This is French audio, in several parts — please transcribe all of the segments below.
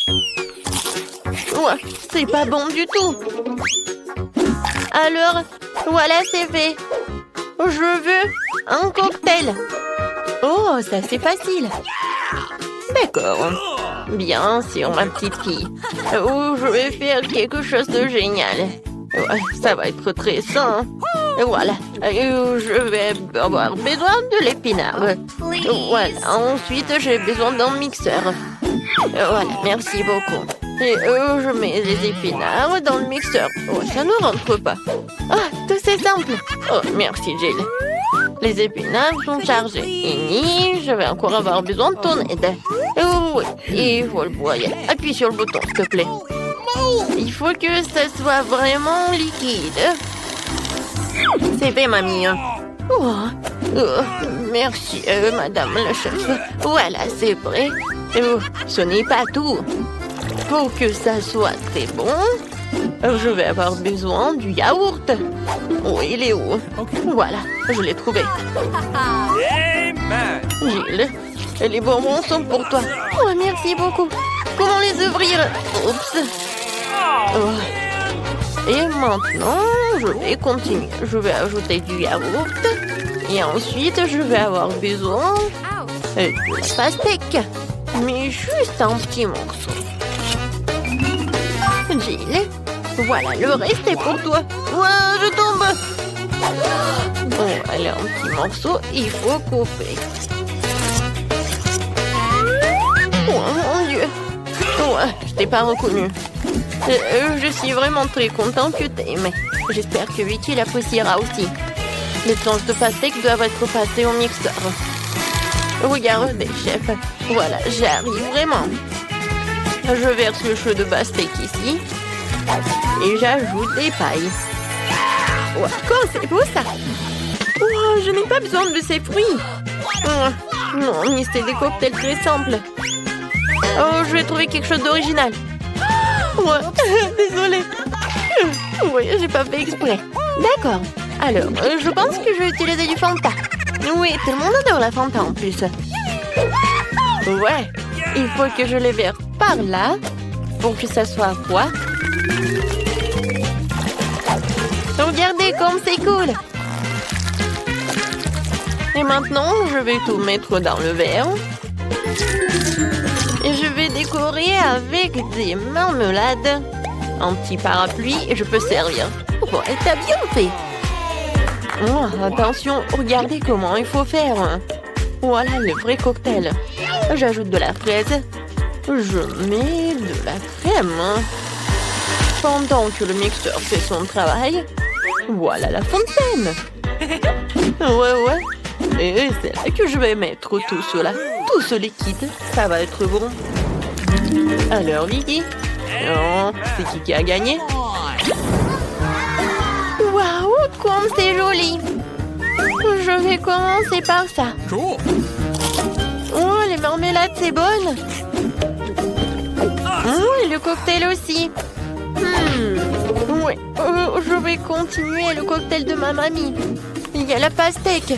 Ouais, c'est pas bon du tout. Alors, voilà, c'est fait. Je veux un cocktail. Oh, ça c'est facile. D'accord. Bien sûr, ma petite fille. Oh, je vais faire quelque chose de génial. Ouais, ça va être très sain. Voilà. Je vais avoir besoin de l'épinard. Voilà. Ensuite, j'ai besoin d'un mixeur. Voilà, merci beaucoup. Et je mets les épinards dans le mixeur. Oh, ça ne rentre pas. Ah, tout c'est simple. Oh, merci, Jill. Les épinards sont chargés. Et je vais encore avoir besoin de ton aide. Oh, oui, il faut le broyer. Appuie sur le bouton, s'il te plaît. Il faut que ça soit vraiment liquide. C'est fait, mamie. Oh, merci, madame la chef. Voilà, c'est prêt. Oh, ce n'est pas tout. Pour que ça soit très bon, je vais avoir besoin du yaourt. Oh, il est où? Voilà, je l'ai trouvé. Gilles, les bonbons sont pour toi. Oh, merci beaucoup. Comment les ouvrir? Oups. Oh. Et maintenant, je vais continuer. Je vais ajouter du yaourt. Et ensuite, je vais avoir besoin de la pastèque. Mais juste un petit morceau. Jill, voilà, le reste est pour toi. Ouais, je tombe. Bon, allez, un petit morceau, il faut couper. Oh mon Dieu. Ouais, je t'ai pas reconnu. Je suis vraiment très contente que t'aimes. J'espère que Vicky l'appréciera aussi. Les tranches de pastèque doivent être passées au mixeur. Regardez, chef. Voilà, j'arrive vraiment. Je verse le chaud de pastèque ici. Et j'ajoute des pailles. Wow, c'est beau ça. Oh, je n'ai pas besoin de ces fruits. Oh, non, mais c'est des cocktails très simples. Oh, je vais trouver quelque chose d'original. Ouais, désolée. Oui, j'ai pas fait exprès. D'accord. Alors, je pense que je vais utiliser du Fanta. Oui, tout le monde adore la Fanta en plus. Ouais, il faut que je les verse par là pour que ça soit froid. Regardez comme c'est cool. Et maintenant, je vais tout mettre dans le verre. Et je vais décorer avec des marmelades. Un petit parapluie et je peux servir. Oh, et t'as bien fait. Oh, attention, regardez comment il faut faire. Voilà le vrai cocktail. J'ajoute de la fraise. Je mets de la crème. Pendant que le mixeur fait son travail, voilà la fontaine. Ouais. Et c'est là que je vais mettre tout cela. Tout ce liquide, ça va être bon. Alors, Vicky? Non, c'est qui a gagné? Waouh, comme c'est joli! Je vais commencer par ça. Oh, les marmelades, c'est bonne! Oh, et le cocktail aussi. Ouais, je vais continuer le cocktail de ma mamie. Il y a la pastèque.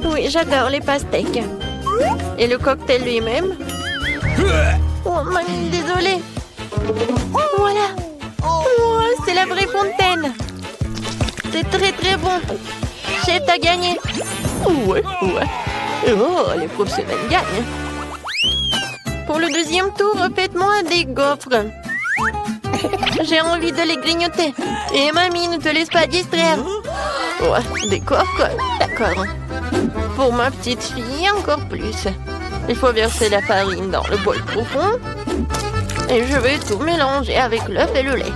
Oui, j'adore les pastèques. Et le cocktail lui-même. Oh, mamie, désolée. Voilà. Oh, c'est la vraie fontaine. C'est très très bon. Chef, t'as gagné. Ouais. Oh, les professionnels gagnent. Pour le deuxième tour, faites-moi des gaufres. J'ai envie de les grignoter. Et mamie, ne te laisse pas distraire. Ouais, des gaufres, d'accord. Pour ma petite fille, encore plus. Il faut verser la farine dans le bol profond. Et je vais tout mélanger avec l'œuf et le lait.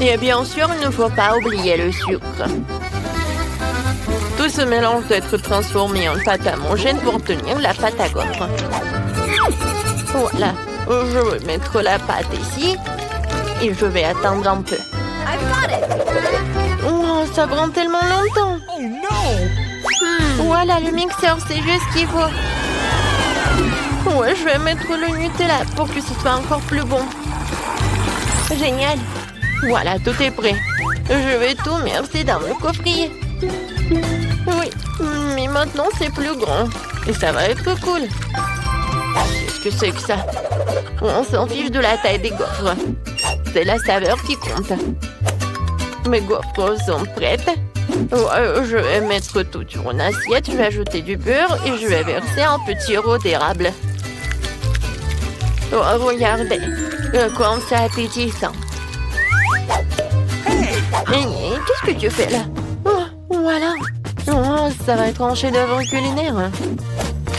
Et bien sûr, il ne faut pas oublier le sucre. Tout ce mélange doit être transformé en pâte à homogène pour obtenir la pâte à gaufres. Voilà, je vais mettre la pâte ici et je vais attendre un peu. Oh, ça prend tellement longtemps. Voilà, le mixeur, c'est juste ce qu'il faut. Ouais, je vais mettre le Nutella pour que ce soit encore plus bon. Génial. Voilà, tout est prêt. Je vais tout verser dans le coffrier. Oui, mais maintenant c'est plus grand. Et ça va être cool. Qu'est-ce que c'est que ça? On s'en fiche de la taille des gaufres. C'est la saveur qui compte. Mes gaufres sont prêtes. Je vais mettre tout sur une assiette. Je vais ajouter du beurre et je vais verser un petit sirop d'érable. Oh, regardez, comme c'est appétissant. Qu'est-ce que tu fais là? Oh, voilà. Oh, ça va être un chef-d'œuvre culinaire.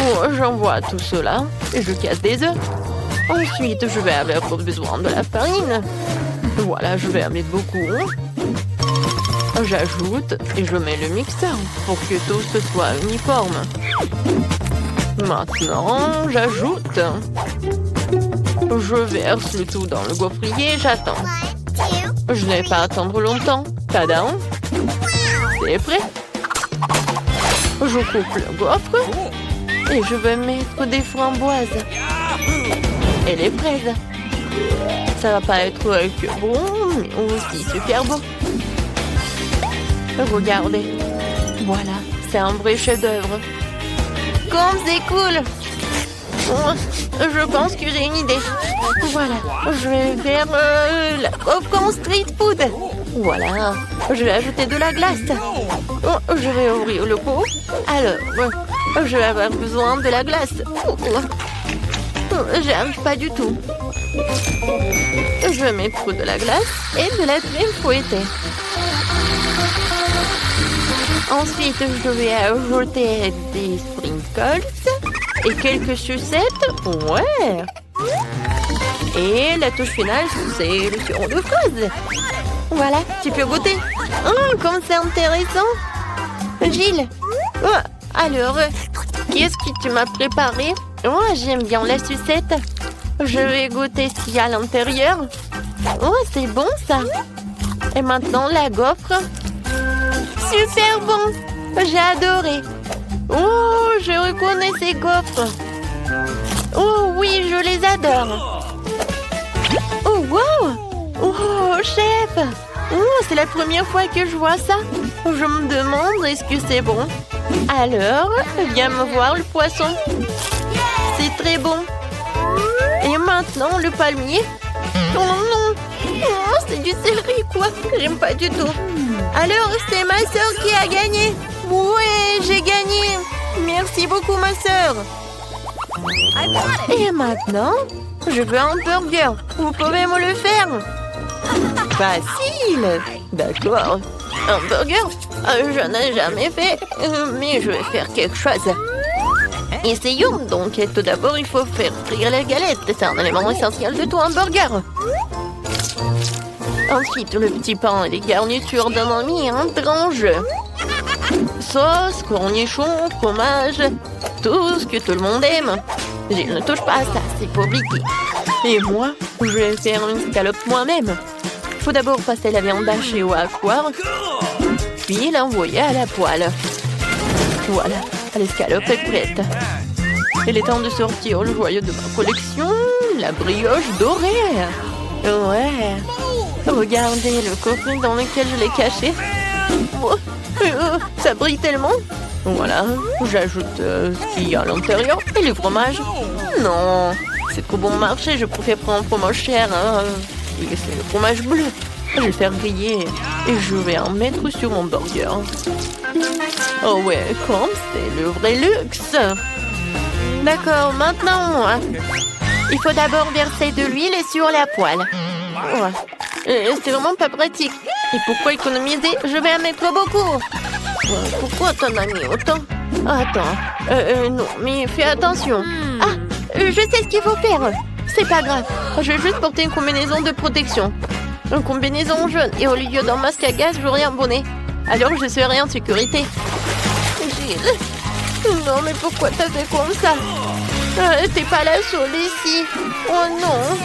Oh, j'envoie tout cela et je casse des œufs. Ensuite, je vais avoir besoin de la farine. Voilà, je vais en mettre beaucoup. J'ajoute et je mets le mixeur pour que tout ce soit uniforme. Maintenant, j'ajoute. Je verse le tout dans le gaufrier et j'attends. Je n'ai pas à attendre longtemps. Tadam! C'est prêt. Je coupe le gaufre et je vais mettre des framboises et les fraises. Ça va pas être que bon, mais aussi super bon. Regardez. Voilà, c'est un vrai chef-d'œuvre. Comme c'est cool! Je pense que j'ai une idée. Voilà, je vais faire la gaufre en street food. Voilà, je vais ajouter de la glace. Je vais ouvrir le pot. Alors, je vais avoir besoin de la glace. J'y arrive pas du tout. Je vais mettre de la glace et de la crème fouettée. Ensuite, je vais ajouter des sprinkles et quelques sucettes. Ouais. Et la touche finale, c'est le sirop de fraise. Voilà, tu peux goûter. Oh, comme c'est intéressant. Gilles. Oh, alors, qu'est-ce que tu m'as préparé? Oh, j'aime bien la sucette. Je vais goûter ce qu'il y a à l'intérieur. Oh, c'est bon ça. Et maintenant, la gaufre. Super bon. J'ai adoré. Oh, je reconnais ces gaufres. Oh oui, je les adore. Oh, wow. Oh, chef. Oh, c'est la première fois que je vois ça. Je me demande, est-ce que c'est bon? Alors, viens me voir le poisson. C'est très bon. Et maintenant, le palmier. Oh non. Oh, c'est du céleri, quoi. J'aime pas du tout. Alors, c'est ma sœur qui a gagné. Ouais, j'ai gagné. Merci beaucoup, ma sœur. Et maintenant, je veux un burger. Vous pouvez me le faire? Facile. D'accord. Un burger? Je n'ai jamais fait, mais je vais faire quelque chose. Essayons donc. Tout d'abord, il faut faire frire les galettes. C'est un élément essentiel de tout hamburger. Ensuite, le petit pain et les garnitures donnent envie un grand jeu. Sauce, cornichons, fromage, tout ce que tout le monde aime. Je ne touche pas à ça, c'est compliqué. Et moi, je vais faire une scalope moi-même. Il faut d'abord passer la viande hachée au hachoir, puis l'envoyer à la poêle. Voilà, l'escalope est prête. Il est temps de sortir le joyau de ma collection, la brioche dorée. Ouais. Regardez le coffret dans lequel je l'ai caché. Oh, ça brille tellement. Voilà, j'ajoute ce qu'il y a à l'intérieur et le fromage. Non, c'est trop bon marché, je préfère prendre un fromage cher. C'est le fromage bleu. Je vais le faire griller et je vais en mettre sur mon burger. Oh ouais, comme c'est le vrai luxe. D'accord, maintenant, il faut d'abord verser de l'huile sur la poêle. C'est vraiment pas pratique. Et pourquoi économiser? Je vais en mettre beaucoup. Pourquoi t'en as mis autant? Attends, non, mais fais attention. Ah, je sais ce qu'il faut faire. C'est pas grave, je vais juste porter une combinaison de protection. Une combinaison jaune et au lieu d'un masque à gaz, j'aurai un bonnet. Alors je serai en sécurité. Gilles. Non, mais pourquoi t'as fait comme ça? T'es pas la seule ici. Oh non.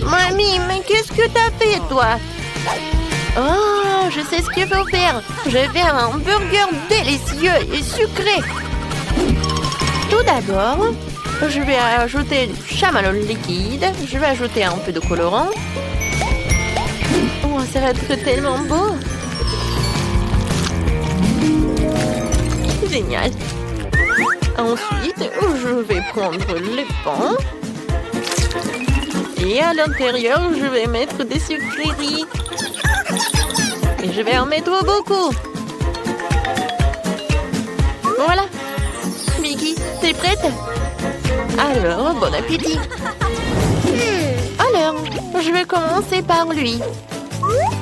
Mamie, mais qu'est-ce que t'as fait, toi? Oh, je sais ce qu'il faut faire. Je vais faire un burger délicieux et sucré. Tout d'abord, je vais ajouter du chamallow liquide. Je vais ajouter un peu de colorant. Oh, ça va être tellement beau. Génial. Ensuite, je vais prendre les pains. Et à l'intérieur, je vais mettre des sucreries. Et je vais en mettre beaucoup. Voilà. Vicky, t'es prête? Alors, bon appétit. Alors, je vais commencer par lui.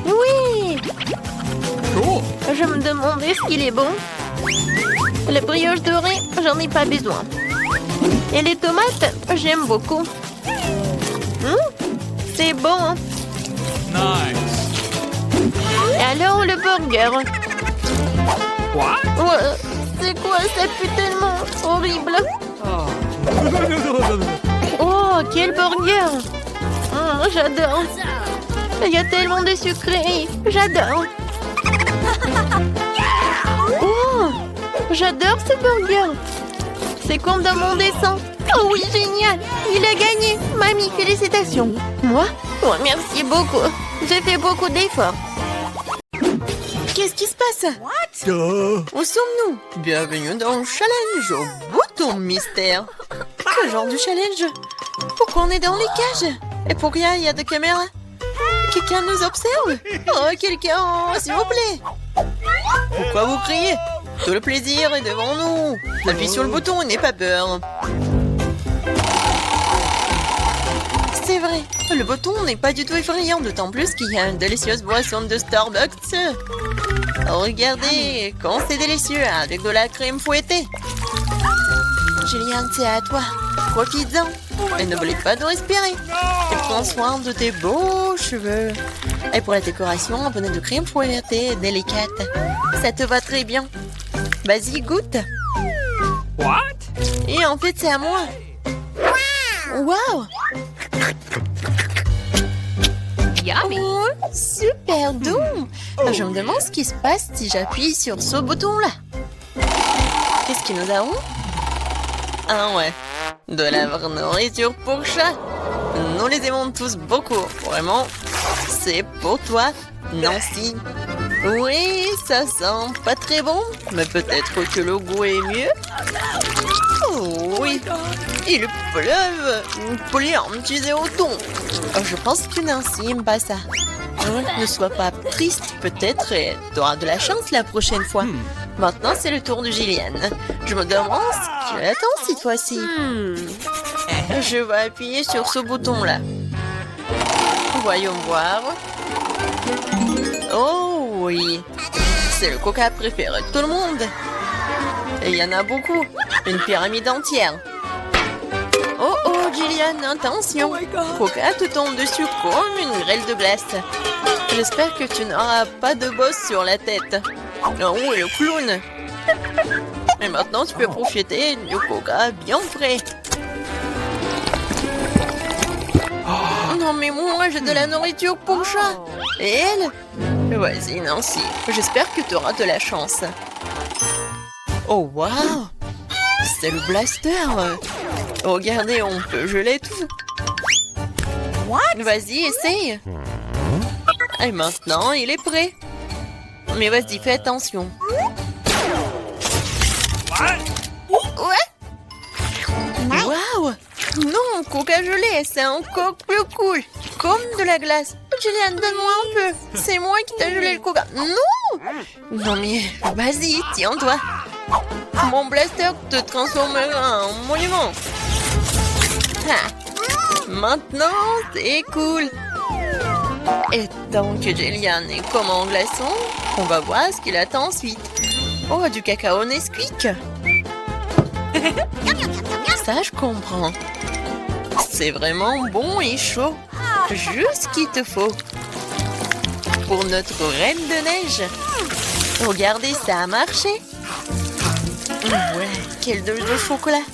Oui! Je me demandais ce qu'il est bon. La brioche dorée, j'en ai pas besoin. Et les tomates, j'aime beaucoup. C'est bon. Hein? Nice. Et alors, le burger. What? Ouais, c'est quoi? Ça pue tellement horrible. Oh, quel burger! J'adore. Il y a tellement de sucreries. J'adore. Oh, j'adore ce burger. C'est comme dans mon dessin. Oh oui, génial. Il a gagné. Mamie, félicitations. Moi? Oh, merci beaucoup. J'ai fait beaucoup d'efforts. Qu'est-ce qui se passe? Où sommes-nous? Bienvenue dans le challenge au bouton mystère. Quel genre de challenge? Pourquoi on est dans les cages? Et pourquoi il y a des caméras? Quelqu'un nous observe? Oh, quelqu'un, s'il vous plaît. Pourquoi vous criez? Tout le plaisir est devant nous. Appuie sur le bouton et n'aie pas peur. C'est vrai, le bouton n'est pas du tout effrayant, d'autant plus qu'il y a une délicieuse boisson de Starbucks. Regardez, quand c'est délicieux, avec de la crème fouettée. Julian, c'est à toi. Profites-en. Et n'oublie pas de respirer. Et prends soin de tes beaux cheveux. Et pour la décoration, un peu de crème fouettée délicate. Ça te va très bien. Vas-y, goûte. What? Et en fait, c'est à moi. Waouh! Oh, super doux! Je me demande ce qui se passe si j'appuie sur ce bouton-là. Qu'est-ce que nous avons? Ah ouais, de la vraie nourriture pour chat. Nous les aimons tous beaucoup. Vraiment, c'est pour toi, Nancy. Oui, ça sent pas très bon, mais peut-être que le goût est mieux. Oh oui, il pleuve. Plein, tu es au thon. Je pense que Nancy n'aime pas ça. Ne sois pas triste, peut-être, et tu auras de la chance la prochaine fois. Maintenant, c'est le tour de Gillian. Je me demande ce qu'il attend cette fois-ci. Je vais appuyer sur ce bouton-là. Voyons voir. Oh oui, c'est le coca préféré de tout le monde. Et il y en a beaucoup, une pyramide entière. Oh oh, Gillian, attention. Coca te tombe dessus comme une grêle de glace. J'espère que tu n'auras pas de bosse sur la tête. Oh, le clown. Et maintenant, tu peux profiter du coca bien frais. Non, mais moi, j'ai de la nourriture pour chat. Et elle? Vas-y, Nancy. J'espère que tu auras de la chance. Oh, waouh! C'est le blaster. Regardez, on peut geler tout. Vas-y, essaye. Et maintenant, il est prêt. Mais vas-y, fais attention. Ouais? Waouh! Non, coca gelé, c'est encore plus cool. Comme de la glace. Julian, donne-moi un peu. C'est moi qui t'ai gelé le coca. Non! Non mais, vas-y, tiens-toi. Mon blaster te transformera en monument. Ah. Maintenant, c'est cool. Et tant que Julian est comme en glaçon, on va voir ce qu'il attend ensuite. Oh, du cacao Nesquik. Ça, je comprends. C'est vraiment bon et chaud. Juste ce qu'il te faut. Pour notre reine de neige. Regardez, ça a marché. Ouais, quelle dose de chocolat.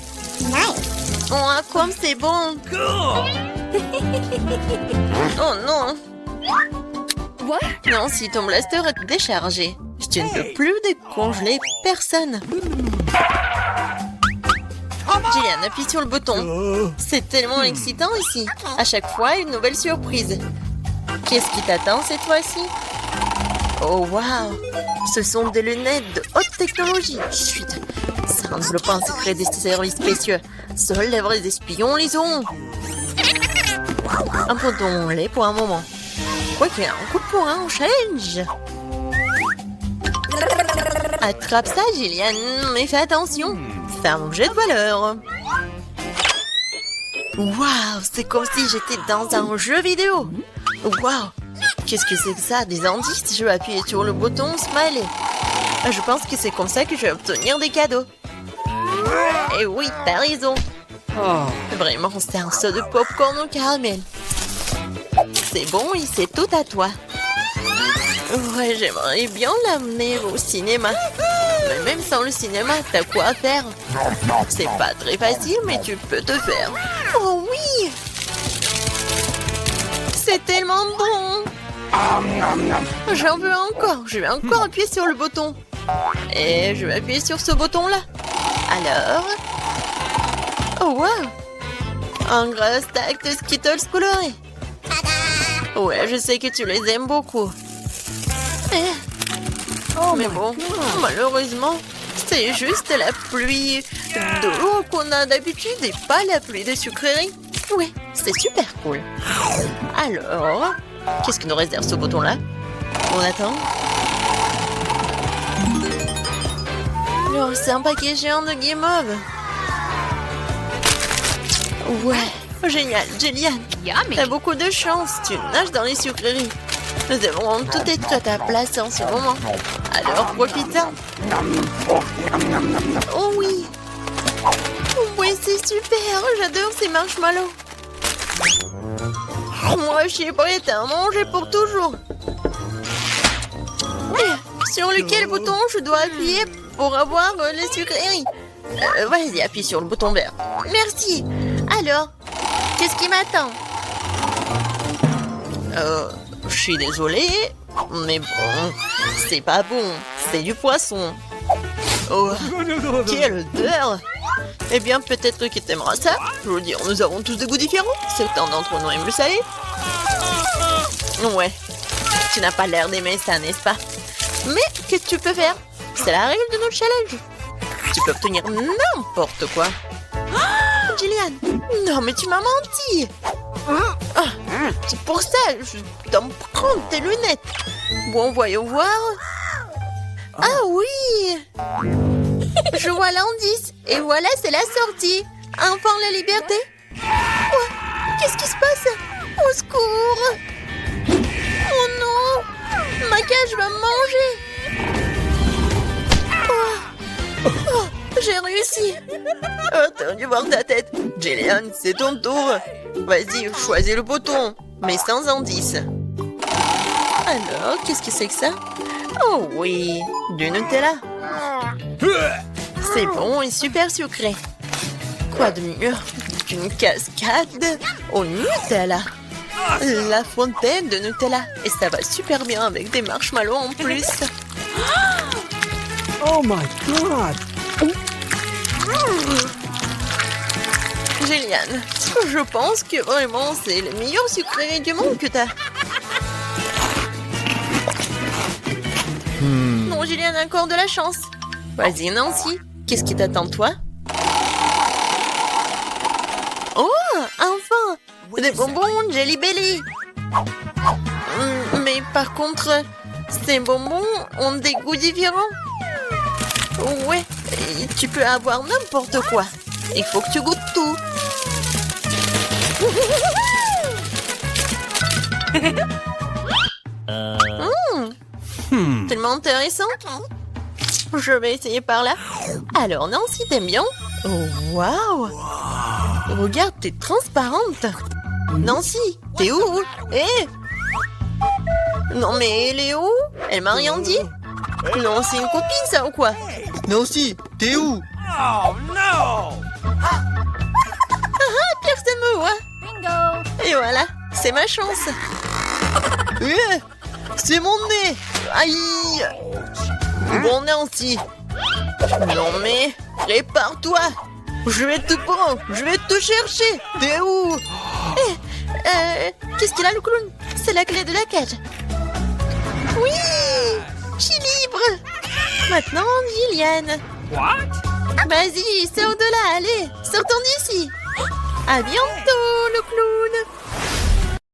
Oh, comme c'est bon. Oh non. Non, si ton blaster est déchargé, je ne peux plus décongeler personne. Gillian, appuie sur le bouton. C'est tellement excitant ici. À chaque fois, une nouvelle surprise. Qu'est-ce qui t'attend cette fois-ci? Oh, waouh! Ce sont des lunettes de haute technologie. Chut, ça en développant un secret des services spéciaux. Seuls les vrais espions les ont. Abandonnons-les pour un moment. Quoi qu'il y ait un coup de poing en challenge. Attrape ça, Gillian, mais fais attention. C'est un objet de valeur. Waouh, c'est comme si j'étais dans un jeu vidéo. Waouh, qu'est-ce que c'est que ça? Des indices? Je vais appuyer sur le bouton Smiley. Je pense que c'est comme ça que je vais obtenir des cadeaux. Et oui, t'as raison. Vraiment, c'est un saut de popcorn au caramel. C'est bon et c'est tout à toi. Ouais, j'aimerais bien l'amener au cinéma. Mais même sans le cinéma, t'as quoi à faire? C'est pas très facile, mais tu peux te faire. Oh oui! C'est tellement bon! J'en veux encore. Je vais encore appuyer sur le bouton. Et je vais appuyer sur ce bouton-là. Alors... Oh wow! Un gros stack de Skittles colorés. Ouais, je sais que tu les aimes beaucoup. Mais bon, malheureusement, c'est juste la pluie de l'eau qu'on a d'habitude et pas la pluie de sucreries. Oui, c'est super cool. Alors, qu'est-ce que nous réserve ce bouton-là? On attend. Oh, c'est un paquet géant de guimauve. Ouais, génial, Gillian. T'as beaucoup de chance, tu nages dans les sucreries. Nous devons tout être à ta place en ce moment. Alors profite-en. Oh oui. Oui, c'est super. J'adore ces marshmallows. Moi, je suis prête à en manger pour toujours. Sur lequel bouton je dois appuyer pour avoir les sucreries? Vas-y, appuie sur le bouton vert. Merci. Alors, qu'est-ce qui m'attend? Je suis désolée, mais bon, c'est pas bon. C'est du poisson. Oh, quelle odeur! Eh bien, peut-être que t'aimeras ça. Je veux dire, nous avons tous des goûts différents. Certains d'entre nous aiment le salé. Ouais, tu n'as pas l'air d'aimer ça, n'est-ce pas? Mais qu'est-ce que tu peux faire? C'est la règle de notre challenge. Tu peux obtenir n'importe quoi. Oh, Gillian, non mais tu m'as menti. C'est pour ça, je dois me prendre tes lunettes. Bon, voyons voir. Ah oui! Je vois l'indice. Et voilà, c'est la sortie. Enfin, la liberté. Oh, qu'est-ce qui se passe? Au secours! Oh non! Ma cage va me manger. Oh, j'ai réussi. Oh, t'as dû voir ta tête. Gillian, c'est ton tour. Vas-y, choisis le bouton, mais sans indice. Alors, qu'est-ce que c'est que ça? Oh oui, du Nutella. C'est bon et super sucré. Quoi de mieux qu'une cascade au Nutella? La fontaine de Nutella. Et ça va super bien avec des marshmallows en plus. Oh my god! Gillian, je pense que vraiment c'est le meilleur sucrerie du monde que t'as. Non, Gillian a encore de la chance. Vas-y, Nancy, qu'est-ce qui t'attend, toi? Oh, enfin! Des bonbons Jelly Belly. Mais par contre, ces bonbons ont des goûts différents. Ouais, et tu peux avoir n'importe quoi. Il faut que tu goûtes tout. Tellement intéressant. Je vais essayer par là. Alors, Nancy, t'aimes bien? Oh, waouh! Regarde, t'es transparente. Nancy, t'es où? Eh! Non, mais elle est où? Elle m'a rien dit. Non, c'est une copine, ça, ou quoi? Nancy, t'es où? Oh no! Personne me voit. Bingo! Et voilà, c'est ma chance. C'est mon nez! Aïe! Bon, Nancy. Non, mais prépare-toi. Je vais te prendre. Je vais te chercher. T'es où? Qu'est-ce qu'il a, le clown? C'est la clé de la cage. Oui! Je suis libre. Maintenant, Gillian. What? Vas-y, sors de là, allez, sortons d'ici. À bientôt, le clou.